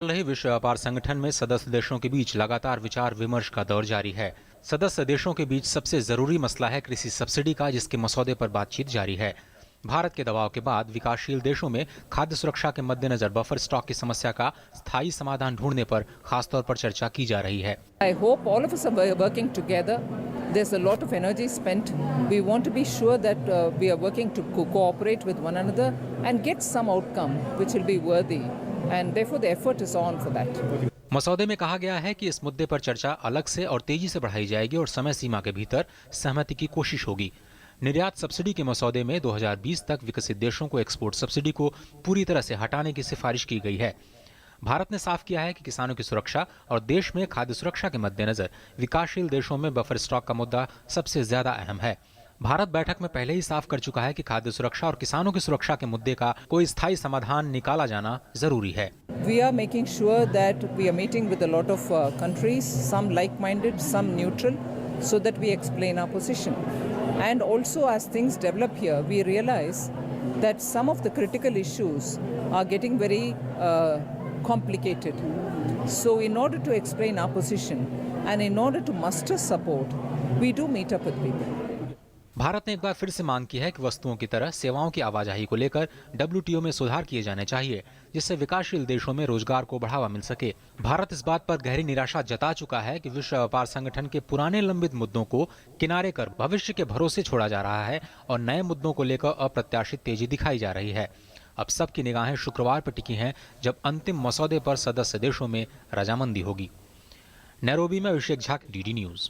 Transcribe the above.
चल रही विश्व व्यापार संगठन में सदस्य देशों के बीच लगातार विचार विमर्श का दौर जारी है। सदस्य देशों के बीच सबसे जरूरी मसला है कृषि सब्सिडी का, जिसके मसौदे पर बातचीत जारी है। भारत के दबाव के बाद विकासशील देशों में खाद्य सुरक्षा के मद्देनजर बफर स्टॉक की समस्या का स्थायी समाधान ढूंढने पर खासतौर पर चर्चा की जा रही है। I hope all of us are working together. There's a lot of energy spent. We want to be sure that we are working to cooperate with one another and get some outcome which will be worthy. And therefore the effort is on for that. मसौदे में कहा गया है कि इस मुद्दे पर चर्चा अलग से और तेजी से बढ़ाई जाएगी और समय सीमा के भीतर सहमति की कोशिश होगी। निर्यात सब्सिडी के मसौदे में 2020 तक विकसित देशों को एक्सपोर्ट सब्सिडी को पूरी तरह से हटाने की सिफारिश की गई है। भारत ने साफ किया है कि किसानों की सुरक्षा और देश में खाद्य सुरक्षा के मद्देनजर विकासशील देशों में बफर स्टॉक का मुद्दा सबसे ज्यादा अहम है। भारत बैठक में पहले ही साफ कर चुका है कि खाद्य सुरक्षा और किसानों की सुरक्षा के मुद्दे का कोई स्थायी समाधान निकाला जाना जरूरी है। We are making sure that we are meeting with a lot of countries, some like-minded, some neutral, so that we explain our position. And also, as things develop here, we realize that some of the critical issues are getting very complicated. So in order to explain our position and in order to muster support, we do meet up with people. Bharat ने एक बार फिर से मांग की है कि वस्तुओं की तरह सेवाओं की आवाजाही को लेकर WTO में सुधार किए जाने चाहिए, जिससे विकासशील देशों में रोजगार को बढ़ावा मिल सके। भारत इस बात पर गहरी निराशा जता चुका है कि विश्व व्यापार संगठन के पुराने लंबित मुद्दों को किनारे कर भविष्य के भरोसे छोड़ा जा रहा है और नए मुद्दों को लेकर अप्रत्याशित तेजी दिखाई जा रही है। अब सबकी निगाहें शुक्रवार पर टिकी हैं, जब अंतिम मसौदे पर सदस्य देशों में रजामंदी होगी। नैरोबी में अभिषेक झा, DD न्यूज।